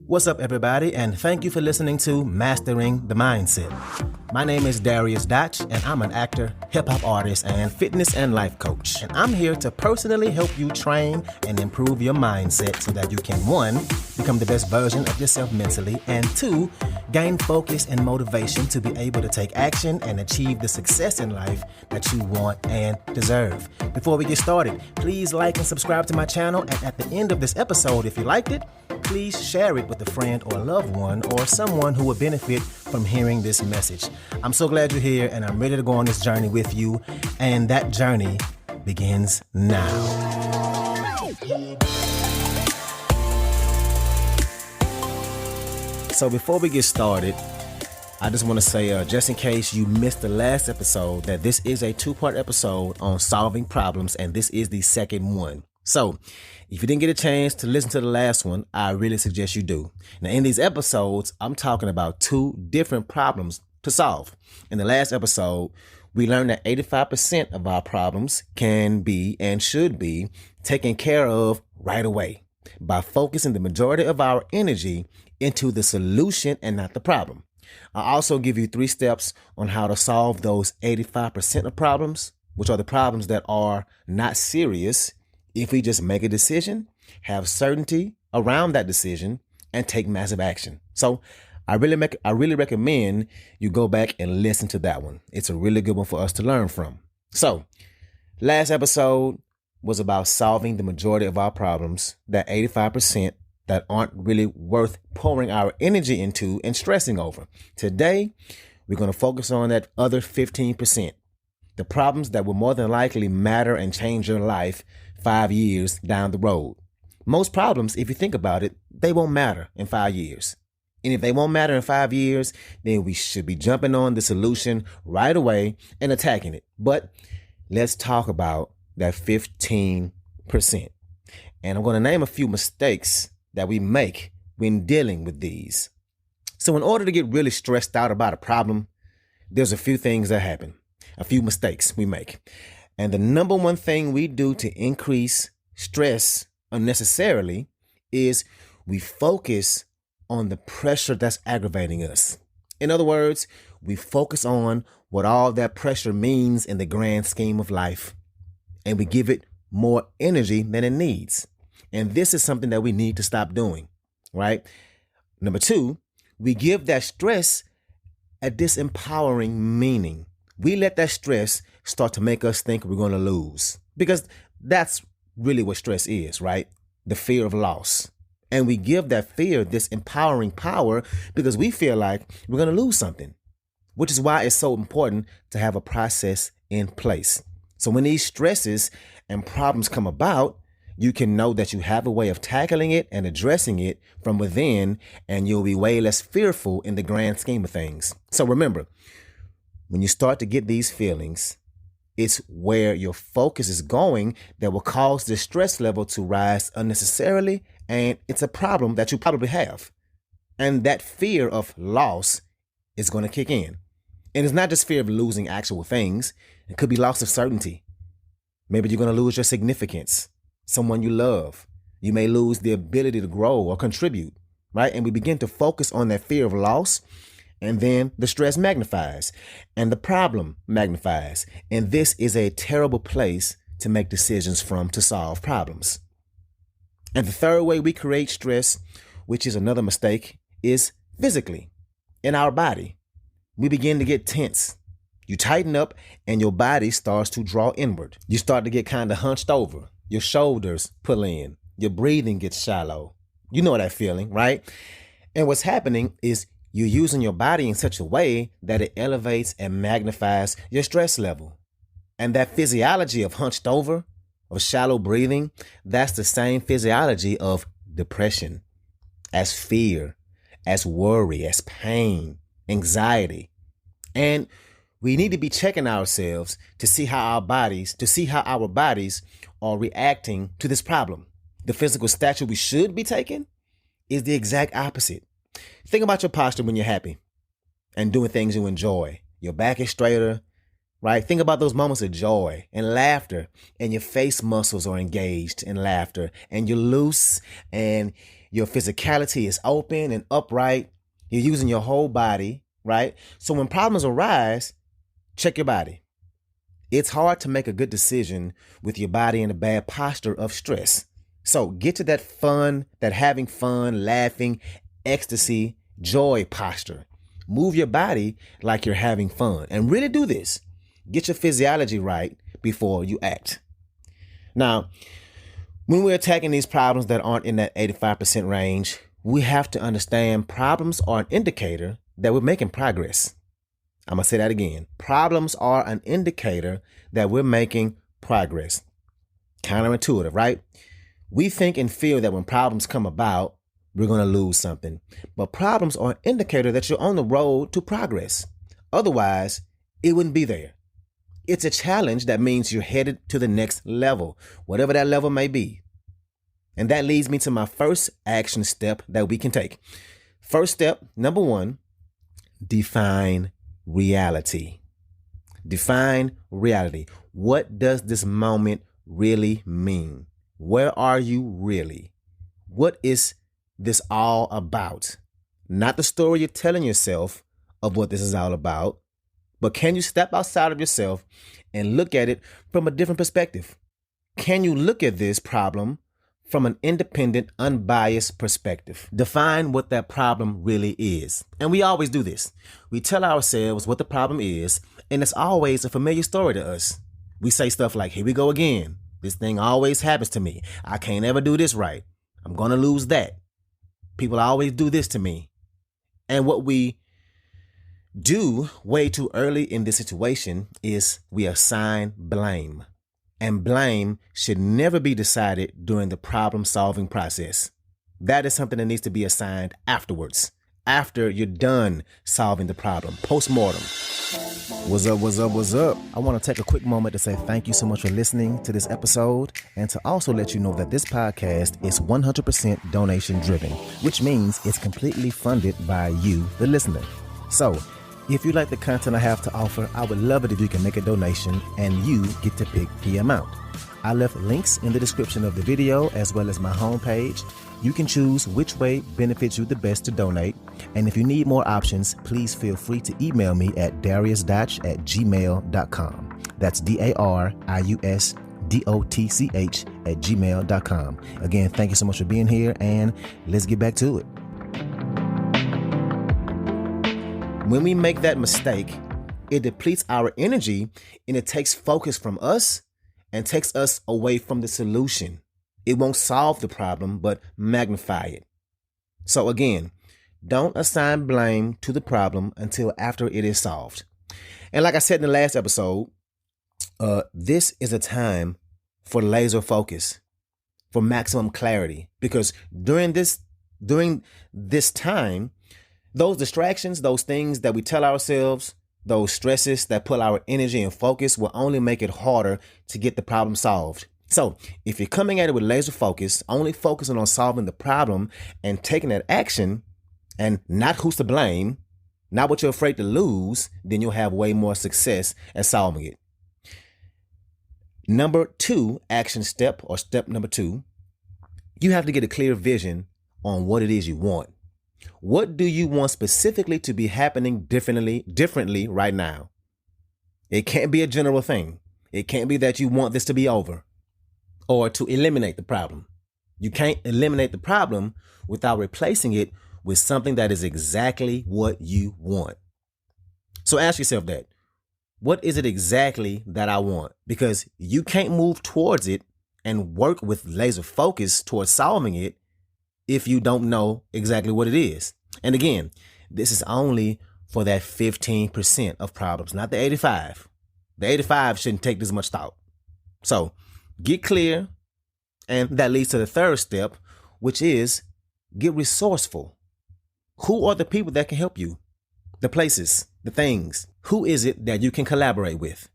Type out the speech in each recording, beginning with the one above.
What's up, everybody, and thank you for listening to Mastering the Mindset. My name is Dariusdotch, and I'm an actor, hip-hop artist, and fitness and life coach. And I'm here to personally help you train and improve your mindset so that you can, 1, become the best version of yourself mentally, and 2, gain focus and motivation to be able to take action and achieve the success in life that you want and deserve. Before we get started, please like and subscribe to my channel, and at the end of this episode, if you liked it, please share it with a friend or loved one or someone who would benefit from hearing this message. I'm so glad you're here, and I'm ready to go on this journey with you, and that journey begins now. So before we get started, I just want to say, just in case you missed the last episode, that this is a 2-part episode on solving problems, and this is the second one. So if you didn't get a chance to listen to the last one, I really suggest you do. Now, in these episodes, I'm talking about 2 different problems to solve. In the last episode, we learned that 85% of our problems can be and should be taken care of right away by focusing the majority of our energy into the solution and not the problem. I also give you 3 steps on how to solve those 85% of problems, which are the problems that are not serious, if we just make a decision, have certainty around that decision, and take massive action. So I really recommend you go back and listen to that one. It's a really good one for us to learn from. So last episode was about solving the majority of our problems, that 85% that aren't really worth pouring our energy into and stressing over. Today, we're going to focus on that other 15%, the problems that will more than likely matter and change your life 5 years down the road. Most problems, if you think about it, they won't matter in 5 years. And if they won't matter in 5 years, then we should be jumping on the solution right away and attacking it. But let's talk about that 15%. And I'm going to name a few mistakes that we make when dealing with these. So in order to get really stressed out about a problem, there's a few things that happen, a few mistakes we make. And the number one thing we do to increase stress unnecessarily is we focus on the pressure that's aggravating us. In other words, we focus on what all that pressure means in the grand scheme of life, and we give it more energy than it needs. And this is something that we need to stop doing, right? Number 2, we give that stress a disempowering meaning. We let that stress start to make us think we're going to lose, because that's really what stress is, right? The fear of loss. And we give that fear this empowering power because we feel like we're going to lose something, which is why it's so important to have a process in place. So when these stresses and problems come about, you can know that you have a way of tackling it and addressing it from within, and you'll be way less fearful in the grand scheme of things. So remember, when you start to get these feelings, it's where your focus is going that will cause the stress level to rise unnecessarily, and it's a problem that you probably have. And that fear of loss is going to kick in. And it's not just fear of losing actual things. It could be loss of certainty. Maybe you're going to lose your significance, someone you love. You may lose the ability to grow or contribute, right? And we begin to focus on that fear of loss, and then the stress magnifies and the problem magnifies. And this is a terrible place to make decisions from to solve problems. And the third way we create stress, which is another mistake, is physically in our body. We begin to get tense. You tighten up and your body starts to draw inward. You start to get kind of hunched over. Your shoulders pull in. Your breathing gets shallow. You know that feeling, right? And what's happening is you're using your body in such a way that it elevates and magnifies your stress level. And that physiology of hunched over, of shallow breathing, that's the same physiology of depression, as fear, as worry, as pain, anxiety. And we need to be checking ourselves to see how our bodies are reacting to this problem. The physical stature we should be taking is the exact opposite. Think about your posture when you're happy and doing things you enjoy. Your back is straighter, right? Think about those moments of joy and laughter, and your face muscles are engaged in laughter, and you're loose and Your physicality is open and upright. You're using your whole body, right? So when problems arise, check your body. It's hard to make a good decision with your body in a bad posture of stress. So get to that fun, that having fun, laughing, ecstasy, joy posture. Move your body like you're having fun and really do this. Get your physiology right before you act. Now, when we're attacking these problems that aren't in that 85% range, we have to understand problems are an indicator that we're making progress. I'm going to say that again. Problems are an indicator that we're making progress. Counterintuitive, right? We think and feel that when problems come about, we're going to lose something. But problems are an indicator that you're on the road to progress. Otherwise, it wouldn't be there. It's a challenge that means you're headed to the next level, whatever that level may be. And that leads me to my first action step that we can take. First step, number 1, define reality. Define reality. What does this moment really mean? Where are you really? What is this all about? Not the story you're telling yourself of what this is all about, but can you step outside of yourself and look at it from a different perspective? Can you look at this problem from an independent, unbiased perspective? Define what that problem really is. And we always do this. We tell ourselves what the problem is, and it's always a familiar story to us. We say stuff like, here we go again. This thing always happens to me. I can't ever do this right. I'm going to lose that. People always do this to me. And what we do way too early in this situation is we assign blame. And blame should never be decided during the problem-solving process. That is something that needs to be assigned afterwards, after you're done solving the problem, post-mortem. What's up, what's up, what's up? I want to take a quick moment to say thank you so much for listening to this episode, and to also let you know that this podcast is 100% donation-driven, which means it's completely funded by you, the listener. So, if you like the content I have to offer, I would love it if you can make a donation and you get to pick the amount. I left links in the description of the video as well as my homepage. You can choose which way benefits you the best to donate. And if you need more options, please feel free to email me at dariusdotch@gmail.com. That's dariusdotch@gmail.com. Again, thank you so much for being here, and let's get back to it. When we make that mistake, it depletes our energy and it takes focus from us and takes us away from the solution. It won't solve the problem, but magnify it. So again, don't assign blame to the problem until after it is solved. And like I said in the last episode, this is a time for laser focus, for maximum clarity, because during this time, those distractions, those things that we tell ourselves, those stresses that pull our energy and focus will only make it harder to get the problem solved. So if you're coming at it with laser focus, only focusing on solving the problem and taking that action and not who's to blame, not what you're afraid to lose, then you'll have way more success at solving it. Number 2, action step, or step number 2, you have to get a clear vision on what it is you want. What do you want specifically to be happening differently right now? It can't be a general thing. It can't be that you want this to be over or to eliminate the problem. You can't eliminate the problem without replacing it with something that is exactly what you want. So ask yourself that. What is it exactly that I want? Because you can't move towards it and work with laser focus towards solving it if you don't know exactly what it is. And again, this is only for that 15% of problems, not the 85. The 85 shouldn't take this much thought. So get clear. And that leads to the third step, which is get resourceful. Who are the people that can help you? The places, the things. Who is it that you can collaborate with?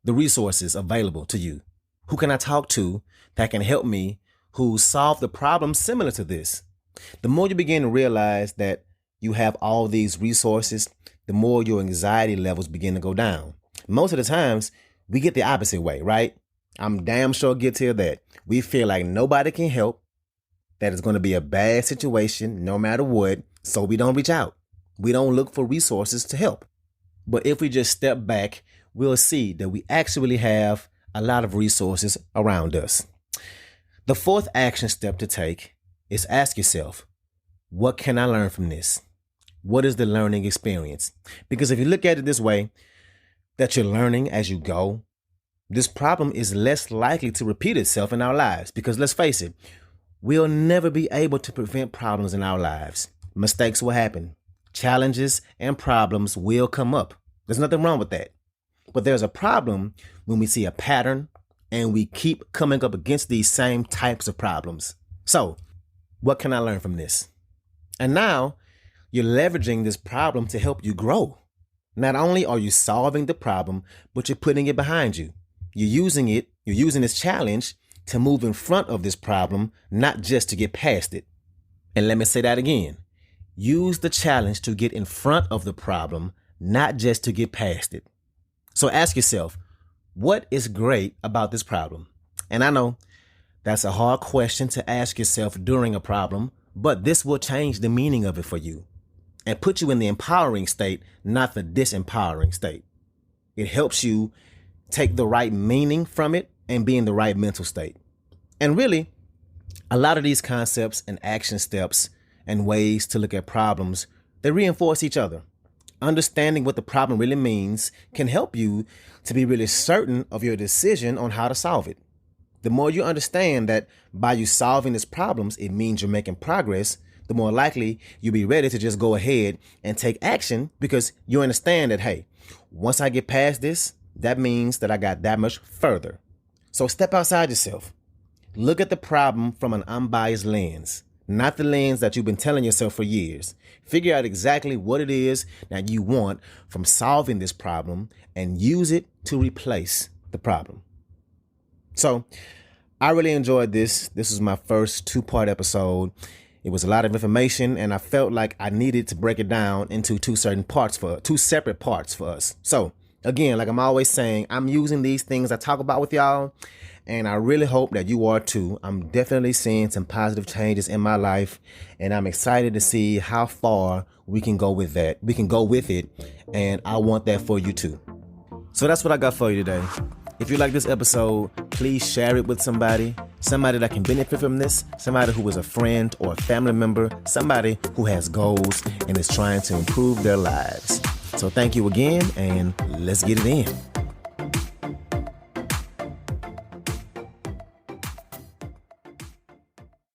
The resources available to you. Who can I talk to that can help me, who solve the problem similar to this? The more you begin to realize that you have all these resources, the more your anxiety levels begin to go down. Most of the times, we get the opposite way, right? I'm damn sure guilty of that. We feel like nobody can help. that it's going to be a bad situation no matter what, so we don't reach out. We don't look for resources to help. But if we just step back, we'll see that we actually have a lot of resources around us. The fourth action step to take is ask yourself, what can I learn from this? What is the learning experience? Because if you look at it this way, that you're learning as you go, this problem is less likely to repeat itself in our lives. Because let's face it, we'll never be able to prevent problems in our lives. Mistakes will happen. Challenges and problems will come up. There's nothing wrong with that. But there's a problem when we see a pattern and we keep coming up against these same types of problems. So, what can I learn from this? And now you're leveraging this problem to help you grow. Not only are you solving the problem, but you're putting it behind you. You're using this challenge to move in front of this problem, not just to get past it. And let me say that again. Use the challenge to get in front of the problem, not just to get past it. So ask yourself, what is great about this problem? And I know that's a hard question to ask yourself during a problem, but this will change the meaning of it for you and put you in the empowering state, not the disempowering state. It helps you take the right meaning from it and be in the right mental state. And really, a lot of these concepts and action steps and ways to look at problems, they reinforce each other. Understanding what the problem really means can help you to be really certain of your decision on how to solve it. The more you understand that by you solving these problems, it means you're making progress, the more likely you'll be ready to just go ahead and take action because you understand that, hey, once I get past this, that means that I got that much further. So step outside yourself. Look at the problem from an unbiased lens, not the lens that you've been telling yourself for years. Figure out exactly what it is that you want from solving this problem and use it to replace the problem. So I really enjoyed this. This was my first 2-part episode. It was a lot of information, and I felt like I needed to break it down into two separate parts for us. So again, like I'm always saying, I'm using these things I talk about with y'all, and I really hope that you are too. I'm definitely seeing some positive changes in my life, and I'm excited to see how far we can go with that. We can go with it, and I want that for you too. So that's what I got for you today. If you like this episode, please share it with somebody that can benefit from this, somebody who is a friend or a family member, somebody who has goals and is trying to improve their lives. So thank you again, and let's get it in.